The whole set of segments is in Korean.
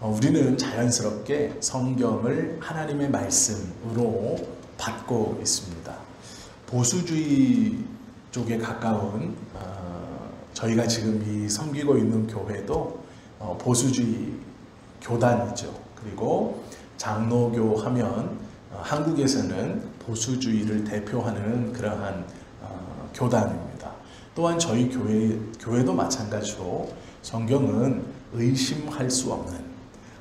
우리는 자연스럽게 성경을 하나님의 말씀으로 받고 있습니다. 보수주의 쪽에 가까운 저희가 지금 이 섬기고 있는 교회도 보수주의 교단이죠. 그리고 장로교 하면 한국에서는 보수주의를 대표하는 그러한 교단입니다. 또한 저희 교회도 마찬가지로 성경은 의심할 수 없는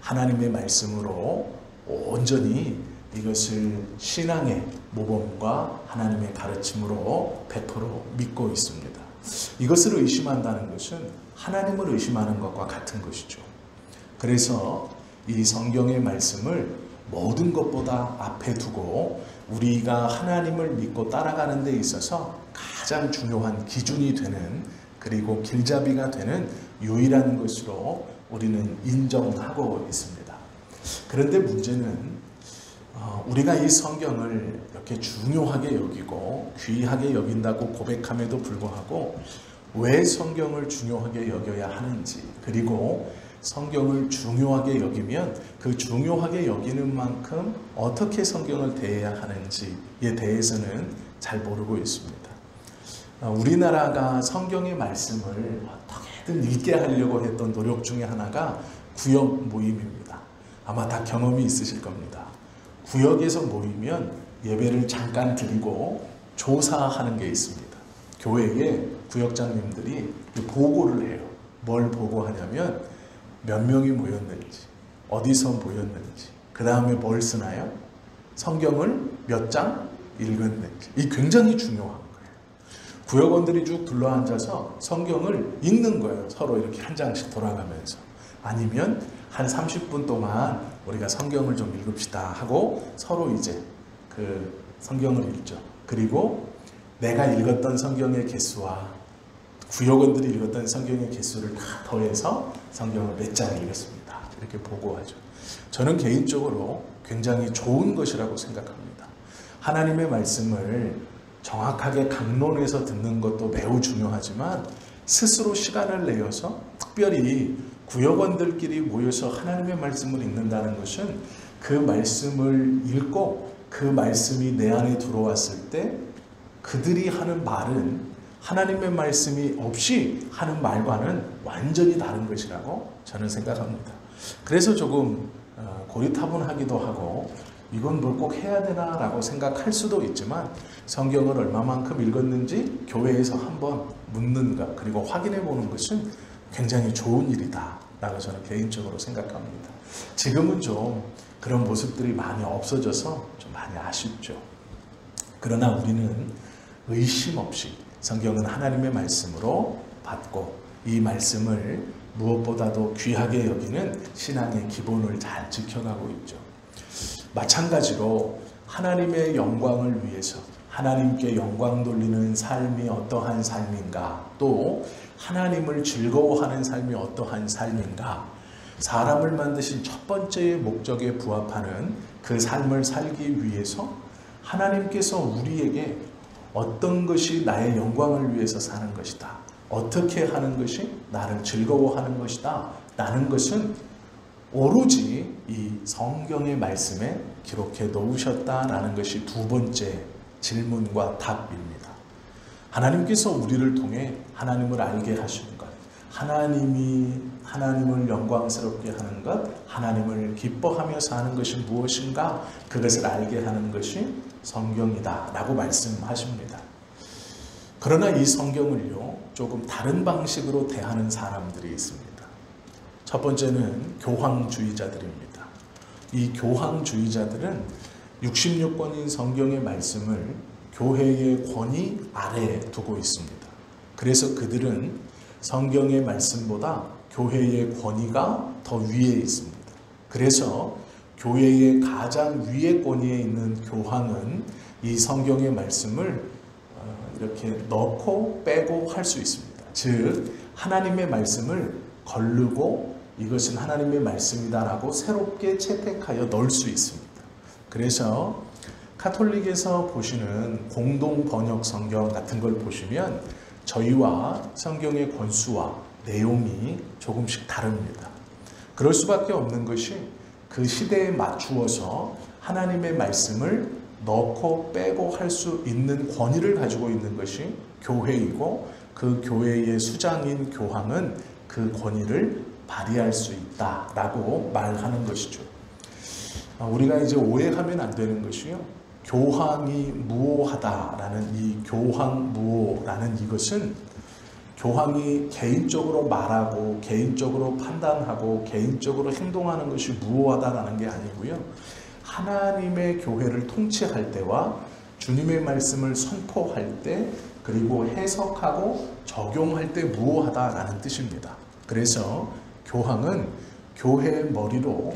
하나님의 말씀으로 온전히 이것을 신앙의 모범과 하나님의 가르침으로 100% 믿고 있습니다. 이것을 의심한다는 것은 하나님을 의심하는 것과 같은 것이죠. 그래서 이 성경의 말씀을 모든 것보다 앞에 두고 우리가 하나님을 믿고 따라가는 데 있어서 가장 중요한 기준이 되는, 그리고 길잡이가 되는 유일한 것으로 우리는 인정하고 있습니다. 그런데 문제는 우리가 이 성경을 이렇게 중요하게 여기고 귀하게 여긴다고 고백함에도 불구하고 왜 성경을 중요하게 여겨야 하는지, 그리고 성경을 중요하게 여기면 그 중요하게 여기는 만큼 어떻게 성경을 대해야 하는지에 대해서는 잘 모르고 있습니다. 우리나라가 성경의 말씀을 어떻게든 읽게 하려고 했던 노력 중에 하나가 구역 모임입니다. 아마 다 경험이 있으실 겁니다. 구역에서 모이면 예배를 잠깐 드리고 조사하는 게 있습니다. 교회에 구역장님들이 보고를 해요. 뭘 보고하냐면 몇 명이 모였는지, 어디서 모였는지, 그 다음에 뭘 쓰나요? 성경을 몇 장 읽었는지. 이 굉장히 중요한 거예요. 구역원들이 쭉 둘러앉아서 성경을 읽는 거예요. 서로 이렇게 한 장씩 돌아가면서. 아니면 한 30분 동안 우리가 성경을 좀 읽읍시다 하고 서로 이제 그 성경을 읽죠. 그리고 내가 읽었던 성경의 개수와 구역원들이 읽었던 성경의 개수를 다 더해서 성경을 몇 장 읽었습니다. 이렇게 보고하죠. 저는 개인적으로 굉장히 좋은 것이라고 생각합니다. 하나님의 말씀을 정확하게 강론해서 듣는 것도 매우 중요하지만 스스로 시간을 내어서 특별히 구역원들끼리 모여서 하나님의 말씀을 읽는다는 것은 그 말씀을 읽고 그 말씀이 내 안에 들어왔을 때 그들이 하는 말은 하나님의 말씀이 없이 하는 말과는 완전히 다른 것이라고 저는 생각합니다. 그래서 조금 고리타분하기도 하고 이건 뭘 꼭 해야 되나 라고 생각할 수도 있지만 성경을 얼마만큼 읽었는지 교회에서 한번 묻는가, 그리고 확인해 보는 것은 굉장히 좋은 일이다 라고 저는 개인적으로 생각합니다. 지금은 좀 그런 모습들이 많이 없어져서 좀 많이 아쉽죠. 그러나 우리는 의심 없이 성경은 하나님의 말씀으로 받고 이 말씀을 무엇보다도 귀하게 여기는 신앙의 기본을 잘 지켜가고 있죠. 마찬가지로 하나님의 영광을 위해서 하나님께 영광 돌리는 삶이 어떠한 삶인가, 또 하나님을 즐거워하는 삶이 어떠한 삶인가, 사람을 만드신 첫 번째의 목적에 부합하는 그 삶을 살기 위해서 하나님께서 우리에게 어떤 것이 나의 영광을 위해서 사는 것이다, 어떻게 하는 것이 나를 즐거워하는 것이다 라는 것은 오로지 이 성경의 말씀에 기록해 놓으셨다라는 것이 두 번째 질문과 답입니다. 하나님께서 우리를 통해 하나님을 알게 하시는 것, 하나님을 영광스럽게 하는 것, 하나님을 기뻐하며 사는 것이 무엇인가, 그것을 알게 하는 것이 성경이다 라고 말씀하십니다. 그러나 이 성경을요 조금 다른 방식으로 대하는 사람들이 있습니다. 첫 번째는 교황주의자들입니다. 이 교황주의자들은 66권인 성경의 말씀을 교회의 권위 아래에 두고 있습니다. 그래서 그들은 성경의 말씀보다 교회의 권위가 더 위에 있습니다. 그래서 교회의 가장 위의 권위에 있는 교황은 이 성경의 말씀을 이렇게 넣고 빼고 할 수 있습니다. 즉 하나님의 말씀을 거르고 이것은 하나님의 말씀이다라고 새롭게 채택하여 넣을 수 있습니다. 그래서 카톨릭에서 보시는 공동 번역 성경 같은 걸 보시면 저희와 성경의 권수와 내용이 조금씩 다릅니다. 그럴 수밖에 없는 것이 그 시대에 맞추어서 하나님의 말씀을 넣고 빼고 할 수 있는 권위를 가지고 있는 것이 교회이고, 그 교회의 수장인 교황은 그 권위를 발휘할 수 있다라고 말하는 것이죠. 우리가 이제 오해하면 안 되는 것이요, 교황이 무오하다라는 이 교황무오라는 이것은 교황이 개인적으로 말하고 개인적으로 판단하고 개인적으로 행동하는 것이 무오하다라는 게 아니고요, 하나님의 교회를 통치할 때와 주님의 말씀을 선포할 때 그리고 해석하고 적용할 때 무오하다라는 뜻입니다. 그래서 교황은 교회의 머리로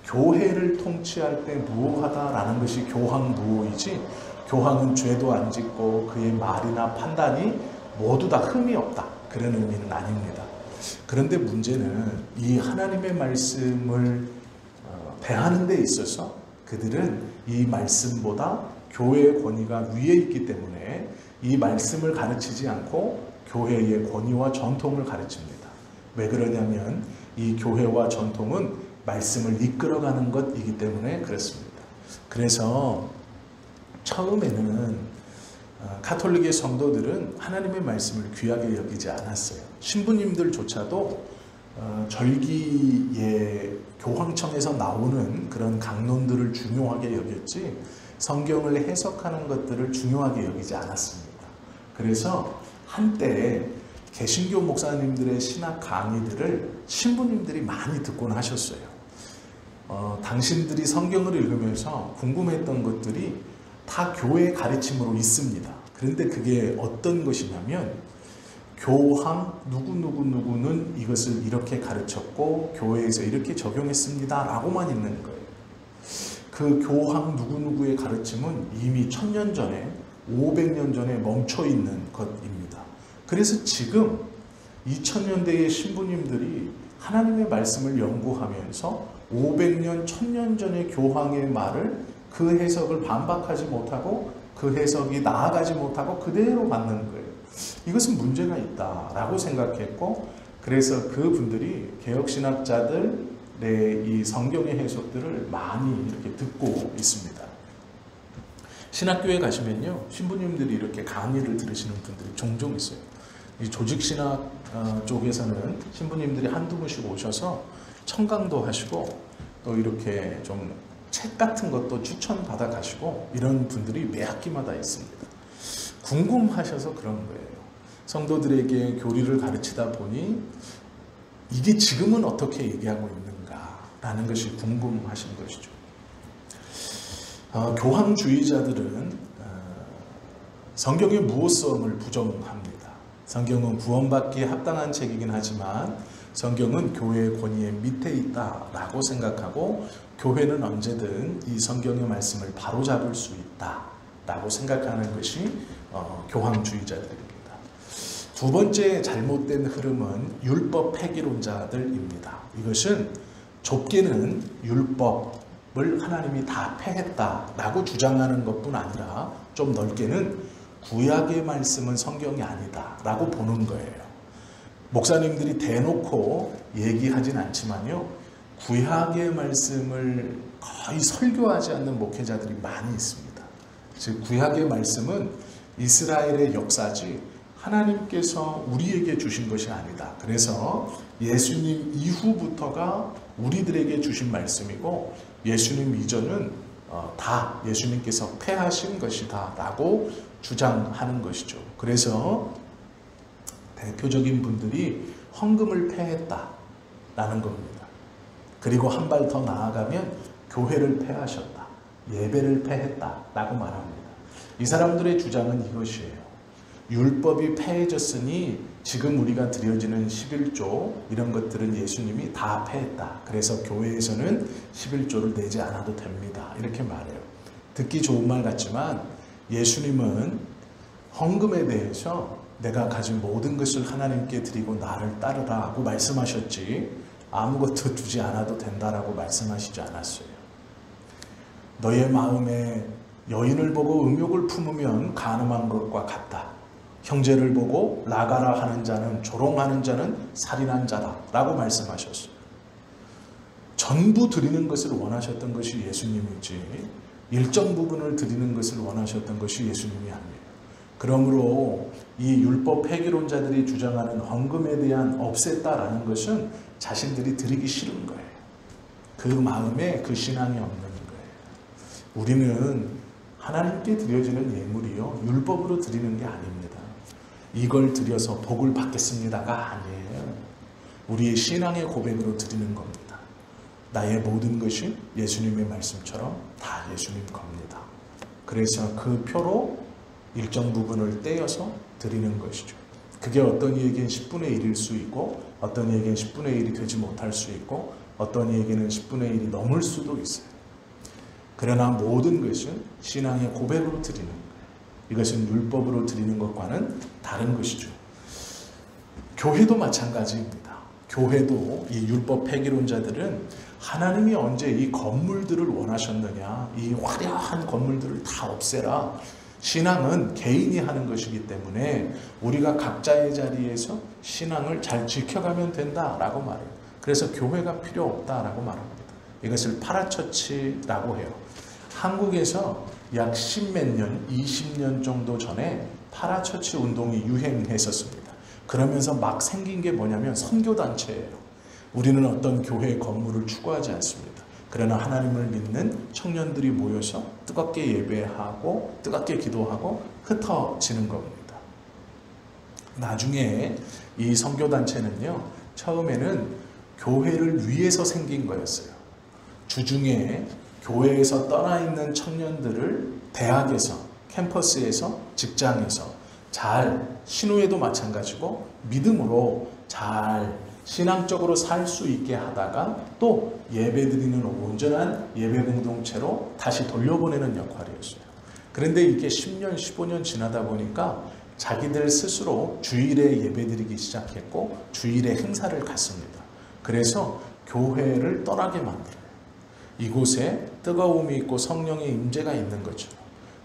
교회를 통치할 때 무오하다라는 것이 교황무오이지, 교황은 죄도 안 짓고 그의 말이나 판단이 모두 다 흠이 없다, 그런 의미는 아닙니다. 그런데 문제는 이 하나님의 말씀을 대하는 데 있어서 그들은 이 말씀보다 교회의 권위가 위에 있기 때문에 이 말씀을 가르치지 않고 교회의 권위와 전통을 가르칩니다. 왜 그러냐면 이 교회와 전통은 말씀을 이끌어가는 것이기 때문에 그렇습니다. 그래서 처음에는 가톨릭의 성도들은 하나님의 말씀을 귀하게 여기지 않았어요. 신부님들조차도 절기에 교황청에서 나오는 그런 강론들을 중요하게 여겼지 성경을 해석하는 것들을 중요하게 여기지 않았습니다. 그래서 한때 개신교 목사님들의 신학 강의들을 신부님들이 많이 듣곤 하셨어요. 당신들이 성경을 읽으면서 궁금했던 것들이 다 교회의 가르침으로 있습니다. 그런데 그게 어떤 것이냐면 교황 누구누구누구는 이것을 이렇게 가르쳤고 교회에서 이렇게 적용했습니다 라고만 있는 거예요. 그 교황 누구누구의 가르침은 이미 1000년 전에 500년 전에 멈춰있는 것입니다. 그래서 지금 2000년대의 신부님들이 하나님의 말씀을 연구하면서 500년, 1000년 전의 교황의 말을 그 해석을 반박하지 못하고 그 해석이 나아가지 못하고 그대로 받는 거예요. 이것은 문제가 있다라고 생각했고, 그래서 그분들이 개혁신학자들의 이 성경의 해석들을 많이 이렇게 듣고 있습니다. 신학교에 가시면요, 신부님들이 이렇게 강의를 들으시는 분들이 종종 있어요. 이 조직신학 쪽에서는 신부님들이 한두 분씩 오셔서 청강도 하시고 또 이렇게 좀 책 같은 것도 추천받아 가시고 이런 분들이 매 학기마다 있습니다. 궁금하셔서 그런 거예요. 성도들에게 교리를 가르치다 보니 이게 지금은 어떻게 얘기하고 있는가라는 것이 궁금하신 것이죠. 교황주의자들은 성경의 무호성을 부정합니다. 성경은 구원받기에 합당한 책이긴 하지만 성경은 교회의 권위의 밑에 있다라고 생각하고 교회는 언제든 이 성경의 말씀을 바로잡을 수 있다라고 생각하는 것이 교황주의자들입니다. 두 번째 잘못된 흐름은 율법 폐기론자들입니다. 이것은 좁게는 율법을 하나님이 다 폐했다라고 주장하는 것뿐 아니라 좀 넓게는 구약의 말씀은 성경이 아니다라고 보는 거예요. 목사님들이 대놓고 얘기하진 않지만요, 구약의 말씀을 거의 설교하지 않는 목회자들이 많이 있습니다. 즉 구약의 말씀은 이스라엘의 역사지 하나님께서 우리에게 주신 것이 아니다. 그래서 예수님 이후부터가 우리들에게 주신 말씀이고 예수님 이전은 다 예수님께서 폐하신 것이다 라고 주장하는 것이죠. 그래서 대표적인 분들이 헌금을 폐했다라는 겁니다. 그리고 한 발 더 나아가면 교회를 폐하셨다, 예배를 폐했다라고 말합니다. 이 사람들의 주장은 이것이에요. 율법이 폐해졌으니 지금 우리가 드려지는 11조 이런 것들은 예수님이 다 폐했다. 그래서 교회에서는 11조를 내지 않아도 됩니다. 이렇게 말해요. 듣기 좋은 말 같지만 예수님은 헌금에 대해서 내가 가진 모든 것을 하나님께 드리고 나를 따르라 하고 말씀하셨지 아무것도 두지 않아도 된다라고 말씀하시지 않았어요. 너의 마음에 여인을 보고 음욕을 품으면 간음한 것과 같다. 형제를 보고 나가라 하는 자는 조롱하는 자는 살인한 자다 라고 말씀하셨어요. 전부 드리는 것을 원하셨던 것이 예수님이지 일정 부분을 드리는 것을 원하셨던 것이 예수님이 아니에요. 그러므로 이 율법 폐기론자들이 주장하는 헌금에 대한 없앴다라는 것은 자신들이 드리기 싫은 거예요. 그 마음에 그 신앙이 없는 거예요. 우리는 하나님께 드려지는 예물이요 율법으로 드리는 게 아닙니다. 이걸 드려서 복을 받겠습니다가 아니에요. 우리의 신앙의 고백으로 드리는 겁니다. 나의 모든 것이 예수님의 말씀처럼 다 예수님 겁니다. 그래서 그 표로 일정 부분을 떼어서 드리는 것이죠. 그게 어떤 이에겐 10분의 1일 수 있고 어떤 이에겐 10분의 1이 되지 못할 수 있고 어떤 이에게는 10분의 1이 넘을 수도 있어요. 그러나 모든 것은 신앙의 고백으로 드리는 거예요. 이것은 율법으로 드리는 것과는 다른 것이죠. 교회도 마찬가지입니다. 교회도 이 율법 폐기론자들은 하나님이 언제 이 건물들을 원하셨느냐, 이 화려한 건물들을 다 없애라. 신앙은 개인이 하는 것이기 때문에 우리가 각자의 자리에서 신앙을 잘 지켜가면 된다라고 말해요. 그래서 교회가 필요 없다라고 말합니다. 이것을 파라처치라고 해요. 한국에서 약 10몇 년, 20년 정도 전에 파라처치 운동이 유행했었습니다. 그러면서 막 생긴 게 뭐냐면 선교단체예요. 우리는 어떤 교회의 건물을 추구하지 않습니다. 그러나 하나님을 믿는 청년들이 모여서 뜨겁게 예배하고 뜨겁게 기도하고 흩어지는 겁니다. 나중에 이 선교단체는요, 처음에는 교회를 위해서 생긴 거였어요. 주중에 교회에서 떠나 있는 청년들을 대학에서, 캠퍼스에서, 직장에서 잘, 신우에도 마찬가지고 믿음으로 잘 신앙적으로 살 수 있게 하다가 또 예배드리는 온전한 예배 공동체로 다시 돌려보내는 역할이었어요. 그런데 이게 10년, 15년 지나다 보니까 자기들 스스로 주일에 예배드리기 시작했고 주일에 행사를 갖습니다. 그래서 교회를 떠나게 만들어요. 이곳에 뜨거움이 있고 성령의 임재가 있는 거죠.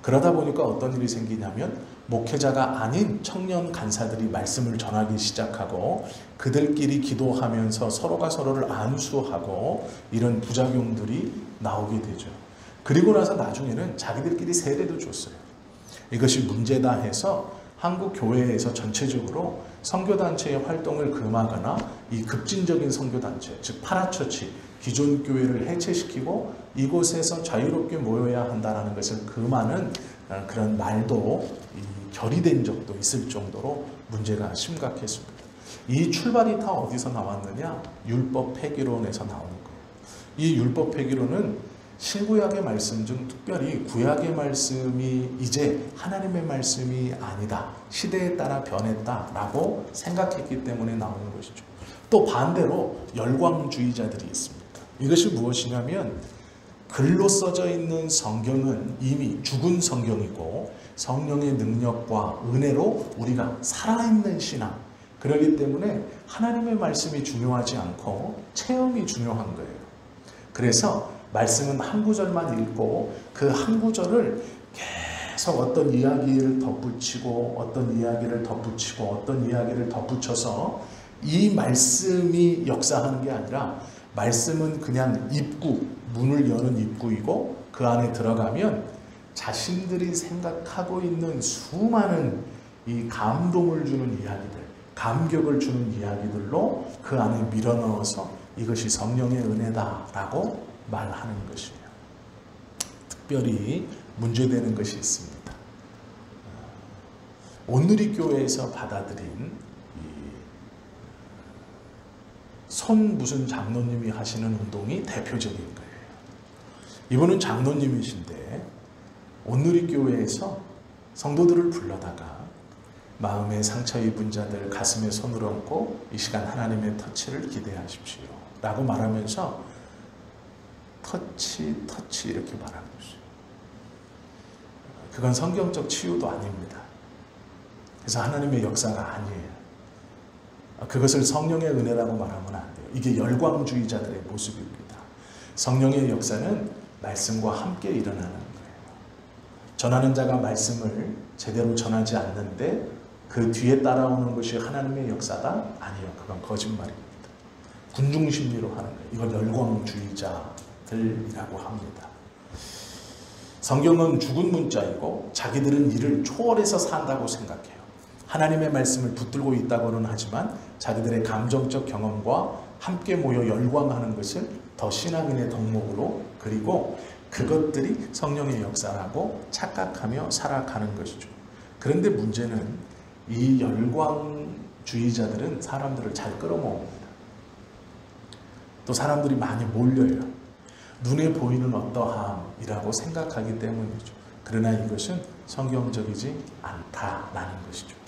그러다 보니까 어떤 일이 생기냐면 목회자가 아닌 청년 간사들이 말씀을 전하기 시작하고 그들끼리 기도하면서 서로가 서로를 안수하고 이런 부작용들이 나오게 되죠. 그리고 나서 나중에는 자기들끼리 세례도 줬어요. 이것이 문제다 해서 한국 교회에서 전체적으로 선교단체의 활동을 금하거나 이 급진적인 선교단체, 즉 파라처치, 기존 교회를 해체시키고 이곳에서 자유롭게 모여야 한다는 것을 금하는 그런 말도 결의된 적도 있을 정도로 문제가 심각했습니다. 이 출발이 다 어디서 나왔느냐? 율법 폐기론에서 나오는 거예요. 이 율법 폐기론은 신구약의 말씀 중 특별히 구약의 말씀이 이제 하나님의 말씀이 아니다. 시대에 따라 변했다라고 생각했기 때문에 나오는 것이죠. 또 반대로 열광주의자들이 있습니다. 이것이 무엇이냐면 글로 써져 있는 성경은 이미 죽은 성경이고 성령의 능력과 은혜로 우리가 살아있는 신앙, 그렇기 때문에 하나님의 말씀이 중요하지 않고 체험이 중요한 거예요. 그래서 말씀은 한 구절만 읽고 그 한 구절을 계속 어떤 이야기를 덧붙이고 어떤 이야기를 덧붙이고 어떤 이야기를 덧붙여서 이 말씀이 역사하는 게 아니라 말씀은 그냥 입구, 문을 여는 입구이고 그 안에 들어가면 자신들이 생각하고 있는 수많은 이 감동을 주는 이야기들, 감격을 주는 이야기들로 그 안에 밀어넣어서 이것이 성령의 은혜다라고 말하는 것이에요. 특별히 문제되는 것이 있습니다. 온누리교회에서 받아들인 손 무슨 장로님이 하시는 운동이 대표적인 거예요. 이분은 장로님이신데 온누리교회에서 성도들을 불러다가 마음에 상처 입은 자들 가슴에 손을 얹고 이 시간 하나님의 터치를 기대하십시오 라고 말하면서 터치 이렇게 말하는 것이죠. 그건 성경적 치유도 아닙니다. 그래서 하나님의 역사가 아니에요. 그것을 성령의 은혜라고 말하면 안 돼요. 이게 열광주의자들의 모습입니다. 성령의 역사는 말씀과 함께 일어나는 거예요. 전하는 자가 말씀을 제대로 전하지 않는데 그 뒤에 따라오는 것이 하나님의 역사다? 아니요. 그건 거짓말입니다. 군중 심리로 하는 거예요. 이걸 열광주의자들이라고 합니다. 성경은 죽은 문자이고 자기들은 이를 초월해서 산다고 생각해요. 하나님의 말씀을 붙들고 있다고는 하지만 자기들의 감정적 경험과 함께 모여 열광하는 것을 더 신앙인의 덕목으로, 그리고 그것들이 성령의 역사라고 착각하며 살아가는 것이죠. 그런데 문제는 이 열광주의자들은 사람들을 잘 끌어모읍니다. 또 사람들이 많이 몰려요. 눈에 보이는 어떠함이라고 생각하기 때문이죠. 그러나 이것은 성경적이지 않다라는 것이죠.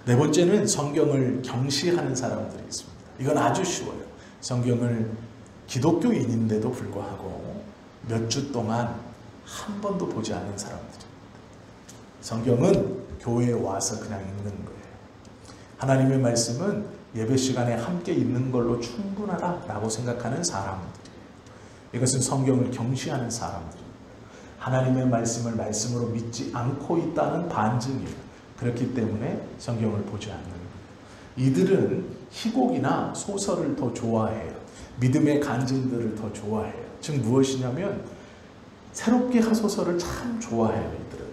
네 번째는 성경을 경시하는 사람들이 있습니다. 이건 아주 쉬워요. 성경을 기독교인인데도 불구하고 몇 주 동안 한 번도 보지 않는 사람들입니다. 성경은 교회에 와서 그냥 읽는 거예요. 하나님의 말씀은 예배 시간에 함께 읽는 걸로 충분하다라고 생각하는 사람들이에요. 이것은 성경을 경시하는 사람들입니다. 하나님의 말씀을 말씀으로 믿지 않고 있다는 반증이에요. 그렇기 때문에 성경을 보지 않는 거예요. 이들은 희곡이나 소설을 더 좋아해요. 믿음의 간증들을 더 좋아해요. 즉 무엇이냐면 새롭게 하소서를 참 좋아해요. 이들은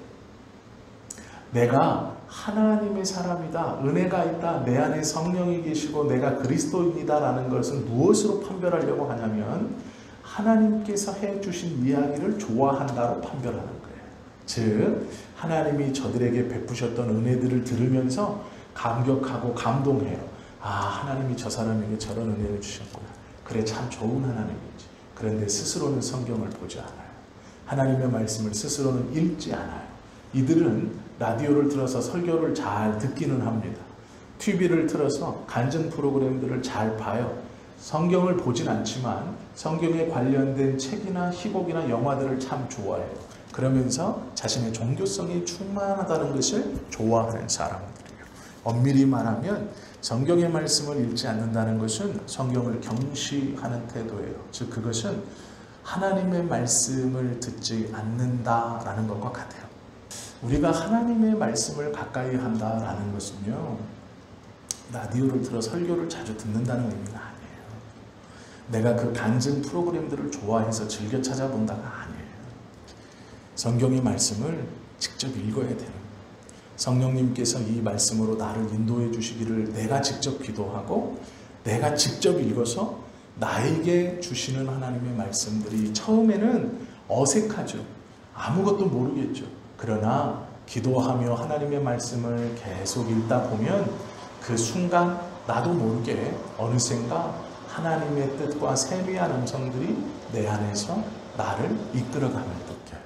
내가 하나님의 사람이다, 은혜가 있다, 내 안에 성령이 계시고 내가 그리스도입니다 라는 것은 무엇으로 판별하려고 하냐면 하나님께서 해주신 이야기를 좋아한다로 판별하는 거예요. 즉 하나님이 저들에게 베푸셨던 은혜들을 들으면서 감격하고 감동해요. 아, 하나님이 저 사람에게 저런 은혜를 주셨구나. 그래, 참 좋은 하나님이지. 그런데 스스로는 성경을 보지 않아요. 하나님의 말씀을 스스로는 읽지 않아요. 이들은 라디오를 틀어서 설교를 잘 듣기는 합니다. TV를 틀어서 간증 프로그램들을 잘 봐요. 성경을 보진 않지만 성경에 관련된 책이나 희곡이나 영화들을 참 좋아해요. 그러면서 자신의 종교성이 충만하다는 것을 좋아하는 사람들이에요. 엄밀히 말하면 성경의 말씀을 읽지 않는다는 것은 성경을 경시하는 태도예요. 즉 그것은 하나님의 말씀을 듣지 않는다라는 것과 같아요. 우리가 하나님의 말씀을 가까이 한다라는 것은요, 라디오를 틀어 설교를 자주 듣는다는 의미가 아니에요. 내가 그 간증 프로그램들을 좋아해서 즐겨 찾아본다가 아니에요. 성경의 말씀을 직접 읽어야 되는 거예요. 성령님께서 이 말씀으로 나를 인도해 주시기를 내가 직접 기도하고 내가 직접 읽어서 나에게 주시는 하나님의 말씀들이 처음에는 어색하죠. 아무것도 모르겠죠. 그러나 기도하며 하나님의 말씀을 계속 읽다 보면 그 순간 나도 모르게 어느샌가 하나님의 뜻과 세미한 음성들이 내 안에서 나를 이끌어감을 느껴요.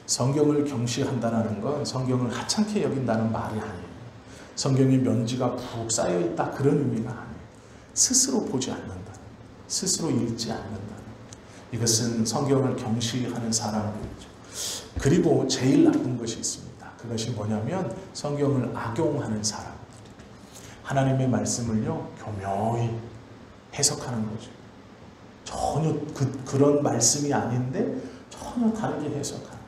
성경을 경시한다는 건 성경을 하찮게 여긴다는 말이 아니에요. 성경의 면지가 푹 쌓여있다 그런 의미가 아니에요. 스스로 보지 않는다. 스스로 읽지 않는다. 이것은 성경을 경시하는 사람들이죠. 그리고 제일 나쁜 것이 있습니다. 그것이 뭐냐면 성경을 악용하는 사람들. 하나님의 말씀을요 교묘히 해석하는 거죠. 전혀 그런 말씀이 아닌데 전혀 다르게 해석하는 거예요.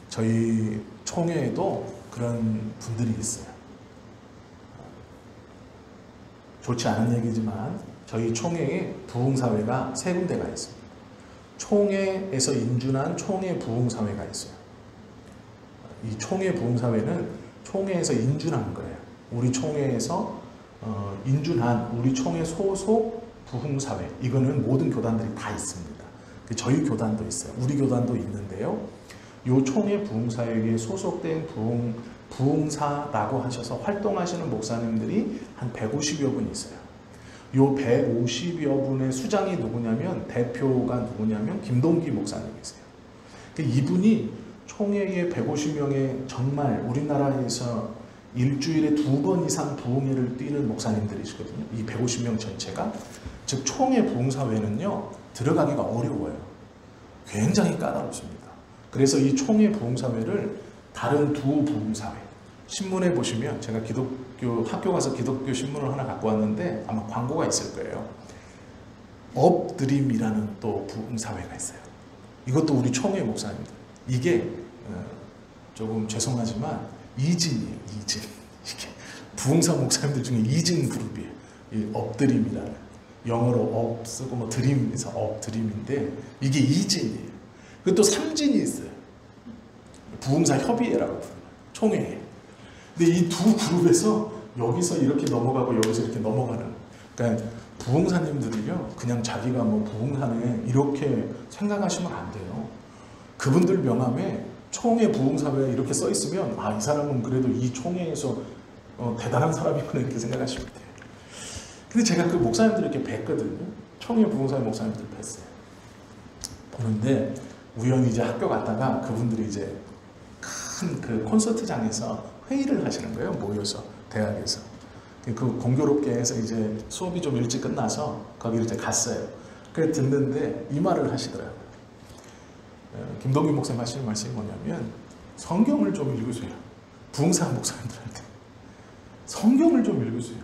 저희 총회에도 그런 분들이 있어요. 좋지 않은 얘기지만 저희 총회에 부흥사회가 세 군데가 있습니다. 총회에서 인준한 총회 부흥사회가 있어요. 이 총회 부흥사회는 총회에서 인준한 거예요. 우리 총회에서 인준한 우리 총회 소속 부흥사회, 이거는 모든 교단들이 다 있습니다. 저희 교단도 있어요. 우리 교단도 있는데요. 이 총회 부흥사회에 소속된 부흥사라고 하셔서 활동하시는 목사님들이 한 150여 분 있어요. 이 150여 분의 수장이 누구냐면, 대표가 누구냐면 김동기 목사님이세요. 이분이 총회에 150명의 정말 우리나라에서 일주일에 2번 이상 부흥회를 뛰는 목사님들이시거든요. 이 150명 전체가. 즉 총회 부흥사회는요 들어가기가 어려워요. 굉장히 까다롭습니다. 그래서 이 총회 부흥사회를 다른 두 부흥사회, 신문에 보시면, 제가 학교 가서 기독교 신문을 하나 갖고 왔는데 아마 광고가 있을 거예요. 업드림이라는 또 부흥사회가 있어요. 이것도 우리 총회 목사님들. 이게 조금 죄송하지만 이진이에요. 이진. 이게 부흥사 목사님들 중에 이진 그룹이에요. 이 업드림이라는, 영어로 업 쓰고 뭐 드림에서 업드림인데 이게 이진이에요. 그리고 또 삼진이 있어요. 부흥사 협의회라고 부르는 총회. 근데 이 두 그룹에서 여기서 이렇게 넘어가고 여기서 이렇게 넘어가는, 그러니까 부흥사님들이요 그냥 자기가 뭐 부흥사네 이렇게 생각하시면 안 돼요. 그분들 명함에 총회 부흥사회 이렇게 써 있으면 아, 이 사람은 그래도 이 총회에서 대단한 사람이구나 이렇게 생각하시면 돼요. 근데 제가 그 목사님들 이렇게 뵀거든요. 총회 부흥사회 목사님들 뵀어요. 보는데 우연히 이제 학교 갔다가 그분들이 이제 큰 그 콘서트장에서 회의를 하시는 거예요. 모여서 대학에서. 그 공교롭게 해서 이제 수업이 좀 일찍 끝나서 거기를 이제 갔어요. 그래 듣는데 이 말을 하시더라고요. 김동균 목사님 하시는 말씀이 뭐냐면 성경을 좀 읽으세요. 부흥사 목사님들한테 성경을 좀 읽으세요.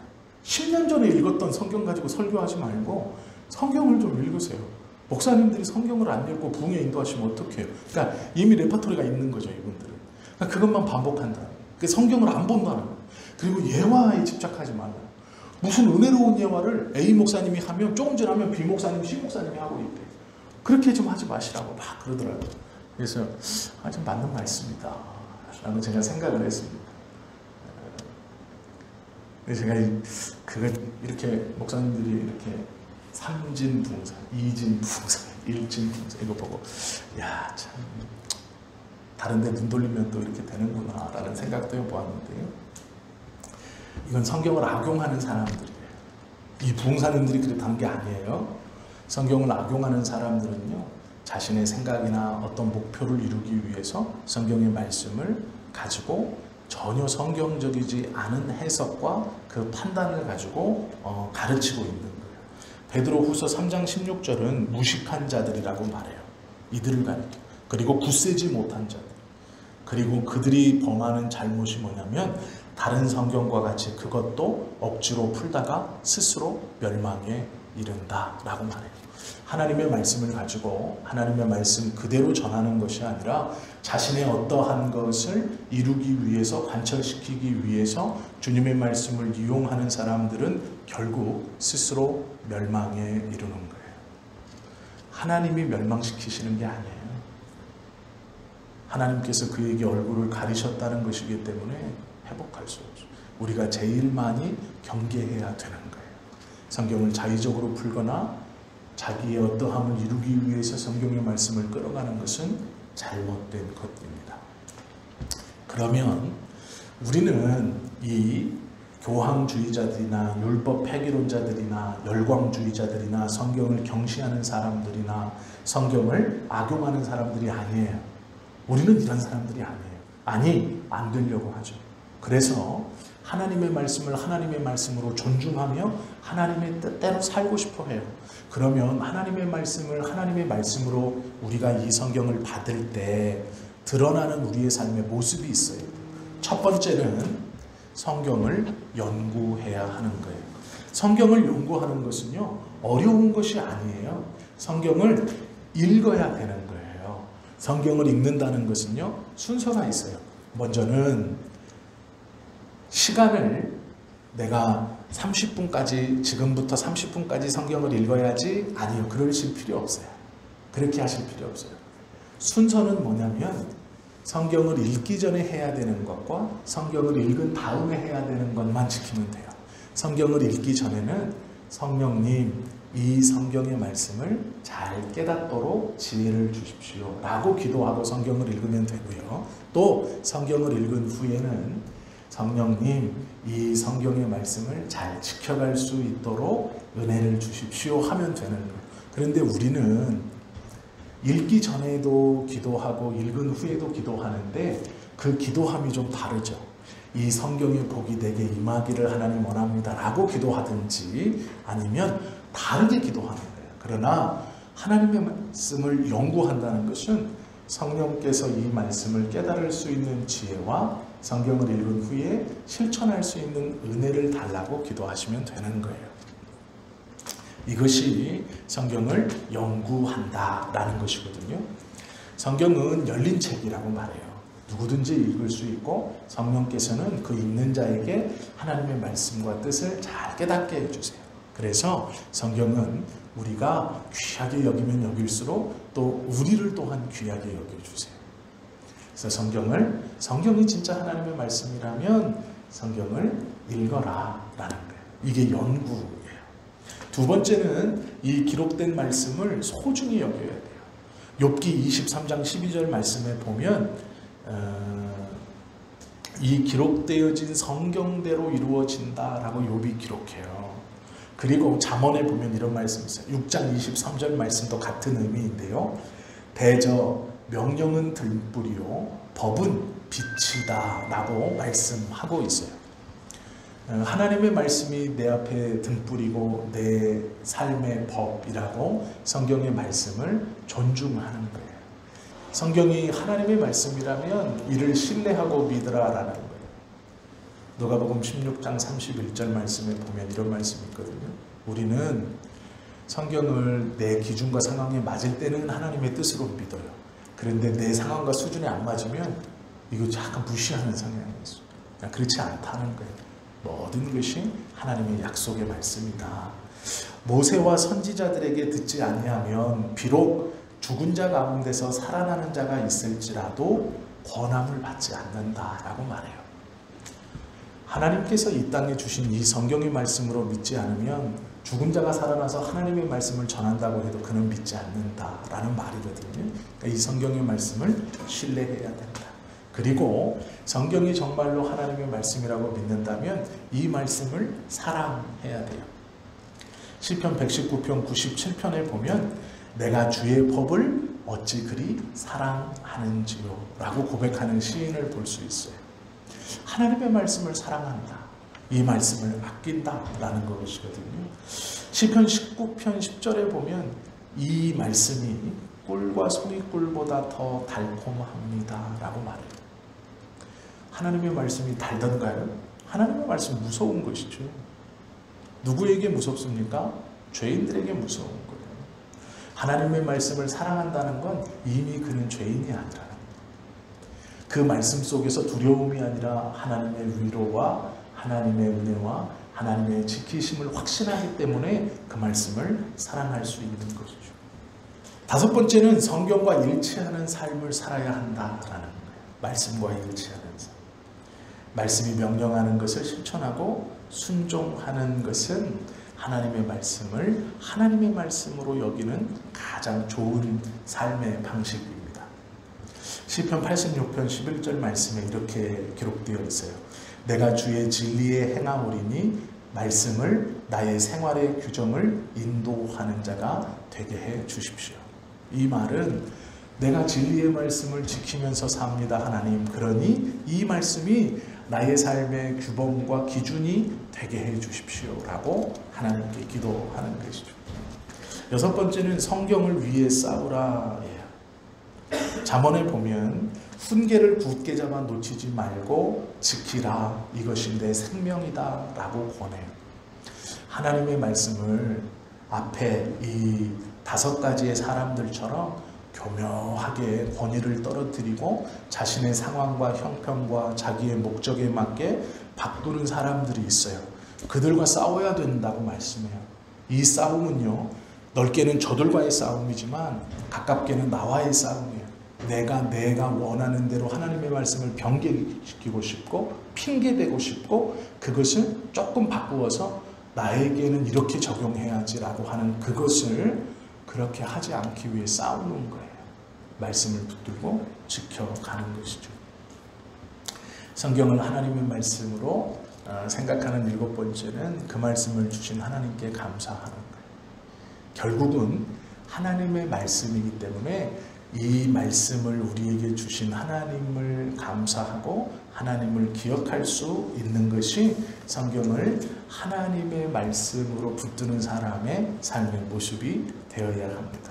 10년 전에 읽었던 성경 가지고 설교하지 말고 성경을 좀 읽으세요. 목사님들이 성경을 안 읽고 부흥에 인도하시면 어떡해요? 그러니까 이미 레퍼토리가 있는 거죠, 이분들은. 그러니까 그것만 반복한다. 성경을 안 본다는 거예요. 그리고 예화에 집착하지 말라. 무슨 은혜로운 예화를 A 목사님이 하면 조금 지나면 B 목사님, C 목사님이 하고 있대. 그렇게 좀 하지 마시라고 막 그러더라고요. 그래서 좀 맞는 말씀이다 라고 제가 생각을 했습니다. 제가 그걸 이렇게 목사님들이 이렇게 삼진 부흥사, 이진 부흥사, 일진 부흥사 이거 보고 야, 참 다른 데 눈 돌리면 또 이렇게 되는구나 라는 생각도 해보았는데요. 이건 성경을 악용하는 사람들이에요. 이 부흥사님들이 그렇다는 게 아니에요. 성경을 악용하는 사람들은요, 자신의 생각이나 어떤 목표를 이루기 위해서 성경의 말씀을 가지고 전혀 성경적이지 않은 해석과 그 판단을 가지고 가르치고 있는 거예요. 베드로후서 3장 16절은 무식한 자들이라고 말해요. 이들을 가리켜. 그리고 굳세지 못한 자들. 그리고 그들이 범하는 잘못이 뭐냐면 다른 성경과 같이 그것도 억지로 풀다가 스스로 멸망에 이른다 라고 말해요. 하나님의 말씀을 가지고 하나님의 말씀 그대로 전하는 것이 아니라 자신의 어떠한 것을 이루기 위해서, 관철시키기 위해서 주님의 말씀을 이용하는 사람들은 결국 스스로 멸망에 이르는 거예요. 하나님이 멸망시키시는 게 아니에요. 하나님께서 그에게 얼굴을 가리셨다는 것이기 때문에 회복할 수 없죠. 우리가 제일 많이 경계해야 되는 거예요. 성경을 자의적으로 풀거나 자기의 어떠함을 이루기 위해서 성경의 말씀을 끌어가는 것은 잘못된 것입니다. 그러면 우리는 이 교황주의자들이나 율법 폐기론자들이나 열광주의자들이나 성경을 경시하는 사람들이나 성경을 악용하는 사람들이 아니에요. 우리는 이런 사람들이 아니에요. 아니, 안 되려고 하죠. 그래서 하나님의 말씀을 하나님의 말씀으로 존중하며 하나님의 뜻대로 살고 싶어 해요. 그러면 하나님의 말씀을 하나님의 말씀으로 우리가 이 성경을 받을 때 드러나는 우리의 삶의 모습이 있어요. 첫 번째는 성경을 연구해야 하는 거예요. 성경을 연구하는 것은요, 어려운 것이 아니에요. 성경을 읽어야 되는 거예요. 성경을 읽는다는 것은요, 순서가 있어요. 먼저는 시간을 내가 30분까지, 지금부터 30분까지 성경을 읽어야지. 아니요, 그러실 필요 없어요. 그렇게 하실 필요 없어요. 순서는 뭐냐면 성경을 읽기 전에 해야 되는 것과 성경을 읽은 다음에 해야 되는 것만 지키면 돼요. 성경을 읽기 전에는 성령님, 이 성경의 말씀을 잘 깨닫도록 지혜를 주십시오 라고 기도하고 성경을 읽으면 되고요. 또 성경을 읽은 후에는 성령님, 이 성경의 말씀을 잘 지켜갈 수 있도록 은혜를 주십시오 하면 되는 거예요. 그런데 우리는 읽기 전에도 기도하고 읽은 후에도 기도하는데 그 기도함이 좀 다르죠. 이 성경의 복이 내게 임하기를 하나님 원합니다 라고 기도하든지 아니면 다르게 기도하는 거예요. 그러나 하나님의 말씀을 연구한다는 것은 성령께서 이 말씀을 깨달을 수 있는 지혜와 성경을 읽은 후에 실천할 수 있는 은혜를 달라고 기도하시면 되는 거예요. 이것이 성경을 연구한다라는 것이거든요. 성경은 열린 책이라고 말해요. 누구든지 읽을 수 있고 성령께서는 그 읽는 자에게 하나님의 말씀과 뜻을 잘 깨닫게 해주세요. 그래서 성경은 우리가 귀하게 여기면 여길수록 또 우리를 또한 귀하게 여겨주세요. 그래서 성경이 진짜 하나님의 말씀이라면 성경을 읽어라 라는 거예요. 이게 연구예요. 두 번째는 이 기록된 말씀을 소중히 여겨야 돼요. 욥기 23장 12절 말씀에 보면 이 기록되어진 성경대로 이루어진다라고 욥이 기록해요. 그리고 잠언에 보면 이런 말씀이 있어요. 6장 23절 말씀도 같은 의미인데요. 대저 명령은 들불이요 법은 빛이다 라고 말씀하고 있어요. 하나님의 말씀이 내 앞에 등불이고 내 삶의 법이라고 성경의 말씀을 존중하는 거예요. 성경이 하나님의 말씀이라면 이를 신뢰하고 믿으라라는 거예요. 누가복음 16장 31절 말씀에 보면 이런 말씀이 있거든요. 우리는 성경을 내 기준과 상황에 맞을 때는 하나님의 뜻으로 믿어요. 그런데 내 상황과 수준이 안 맞으면 이거 약간 무시하는 성향이 있어요. 그렇지 않다는 거예요. 모든 것이 하나님의 약속의 말씀이다. 모세와 선지자들에게 듣지 아니하면 비록 죽은 자 가운데서 살아나는 자가 있을지라도 권함을 받지 않는다라고 말해요. 하나님께서 이 땅에 주신 이 성경의 말씀으로 믿지 않으면 죽은 자가 살아나서 하나님의 말씀을 전한다고 해도 그는 믿지 않는다라는 말이거든요. 그러니까 이 성경의 말씀을 신뢰해야 된다. 그리고 성경이 정말로 하나님의 말씀이라고 믿는다면 이 말씀을 사랑해야 돼요. 시편 119편 97편에 보면 내가 주의 법을 어찌 그리 사랑하는지요 라고 고백하는 시인을 볼 수 있어요. 하나님의 말씀을 사랑한다. 이 말씀을 아낀다 라는 것이거든요. 시편 19편 10절에 보면 이 말씀이 꿀과 송이꿀보다 더 달콤합니다 라고 말해요. 하나님의 말씀이 달던가요? 하나님의 말씀 무서운 것이죠. 누구에게 무섭습니까? 죄인들에게 무서운 거예요. 하나님의 말씀을 사랑한다는 건 이미 그는 죄인이 아니라는 거예요. 그 말씀 속에서 두려움이 아니라 하나님의 위로와 하나님의 은혜와 하나님의 지키심을 확신하기 때문에 그 말씀을 사랑할 수 있는 것이죠. 다섯 번째는 성경과 일치하는 삶을 살아야 한다라는 거예요. 말씀과 일치하는 삶. 말씀이 명령하는 것을 실천하고 순종하는 것은 하나님의 말씀을 하나님의 말씀으로 여기는 가장 좋은 삶의 방식입니다. 시편 86편 11절 말씀에 이렇게 기록되어 있어요. 내가 주의 진리에 행하오리니 말씀을 나의 생활의 규정을 인도하는 자가 되게 해 주십시오. 이 말은 내가 진리의 말씀을 지키면서 삽니다 하나님. 그러니 이 말씀이 나의 삶의 규범과 기준이 되게 해 주십시오 라고 하나님께 기도하는 것이죠. 여섯 번째는 성경을 위해 싸우라 예요. 잠언에 보면 훈계를 굳게 잡아 놓치지 말고 지키라. 이것이 내 생명이다 라고 권해요. 하나님의 말씀을 앞에 이 다섯 가지의 사람들처럼 교묘하게 권위를 떨어뜨리고 자신의 상황과 형편과 자기의 목적에 맞게 바꾸는 사람들이 있어요. 그들과 싸워야 된다고 말씀해요. 이 싸움은요, 넓게는 저들과의 싸움이지만 가깝게는 나와의 싸움이에요. 내가 원하는 대로 하나님의 말씀을 변개시키고 싶고 핑계대고 싶고 그것을 조금 바꾸어서 나에게는 이렇게 적용해야지라고 하는 그것을 그렇게 하지 않기 위해 싸우는 거예요. 말씀을 붙들고 지켜가는 것이죠. 성경을 하나님의 말씀으로 생각하는 일곱 번째는 그 말씀을 주신 하나님께 감사하는 거예요. 결국은 하나님의 말씀이기 때문에 이 말씀을 우리에게 주신 하나님을 감사하고 하나님을 기억할 수 있는 것이 성경을 하나님의 말씀으로 붙드는 사람의 삶의 모습이 되어야 합니다.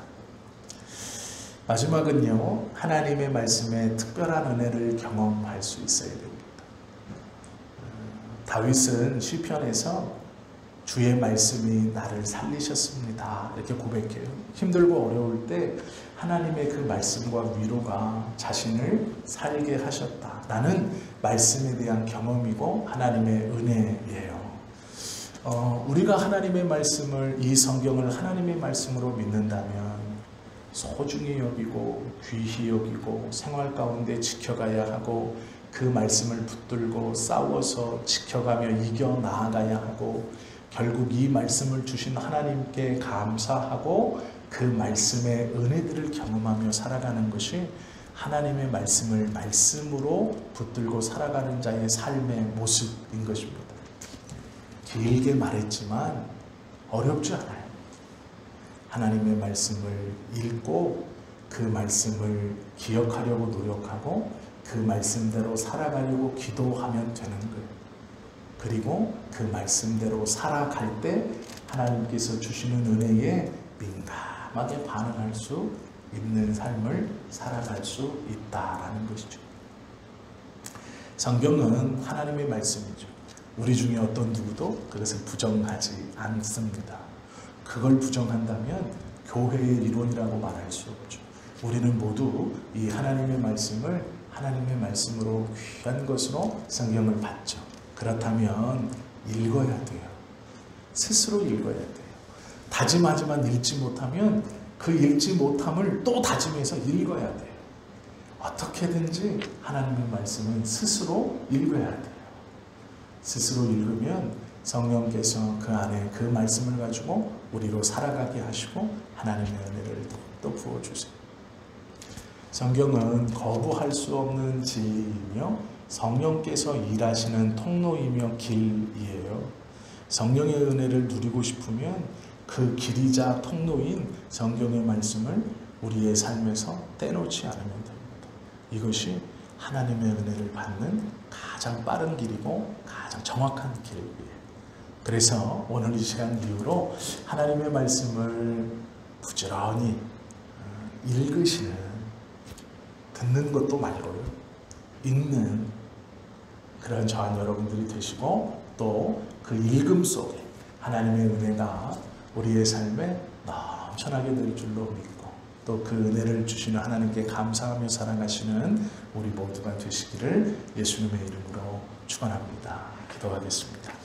마지막은요, 하나님의 말씀에 특별한 은혜를 경험할 수 있어야 됩니다. 다윗은 시편에서 주의 말씀이 나를 살리셨습니다. 이렇게 고백해요. 힘들고 어려울 때 하나님의 그 말씀과 위로가 자신을 살게 하셨다. 라는 말씀에 대한 경험이고 하나님의 은혜예요. 우리가 하나님의 말씀을, 이 성경을 하나님의 말씀으로 믿는다면 소중히 여기고 귀히 여기고 생활 가운데 지켜가야 하고 그 말씀을 붙들고 싸워서 지켜가며 이겨 나아가야 하고 결국 이 말씀을 주신 하나님께 감사하고 그 말씀의 은혜들을 경험하며 살아가는 것이 하나님의 말씀을 말씀으로 붙들고 살아가는 자의 삶의 모습인 것입니다. 길게 말했지만 어렵지 않아요. 하나님의 말씀을 읽고 그 말씀을 기억하려고 노력하고 그 말씀대로 살아가려고 기도하면 되는 거예요. 그리고 그 말씀대로 살아갈 때 하나님께서 주시는 은혜에 민감하게 반응할 수 있는 삶을 살아갈 수 있다라는 것이죠. 성경은 하나님의 말씀이죠. 우리 중에 어떤 누구도 그것을 부정하지 않습니다. 그걸 부정한다면 교회의 이론이라고 말할 수 없죠. 우리는 모두 이 하나님의 말씀을 하나님의 말씀으로 귀한 것으로 성경을 받죠. 그렇다면 읽어야 돼요. 스스로 읽어야 돼요. 다짐하지만 읽지 못하면 그 읽지 못함을 또 다짐해서 읽어야 돼요. 어떻게든지 하나님의 말씀은 스스로 읽어야 돼요. 스스로 읽으면 성령께서 그 안에 그 말씀을 가지고 우리로 살아가게 하시고 하나님의 은혜를 또 부어주세요. 성경은 거부할 수 없는 지혜이며 성령께서 일하시는 통로이며 길이에요. 성령의 은혜를 누리고 싶으면 그 길이자 통로인 성경의 말씀을 우리의 삶에서 떼놓지 않으면 됩니다. 이것이 하나님의 은혜를 받는 가장 빠른 길이고 가장 정확한 길이에요. 그래서 오늘 이 시간 이후로 하나님의 말씀을 부지런히 읽으시는, 듣는 것도 말고요, 읽는 그런 저한 여러분들이 되시고 또 그 읽음 속에 하나님의 은혜가 우리의 삶에 넘쳐나게 될 줄로 믿고 또 그 은혜를 주시는 하나님께 감사하며 살아가시는 우리 모두가 되시기를 예수님의 이름으로 축원합니다. 기도하겠습니다.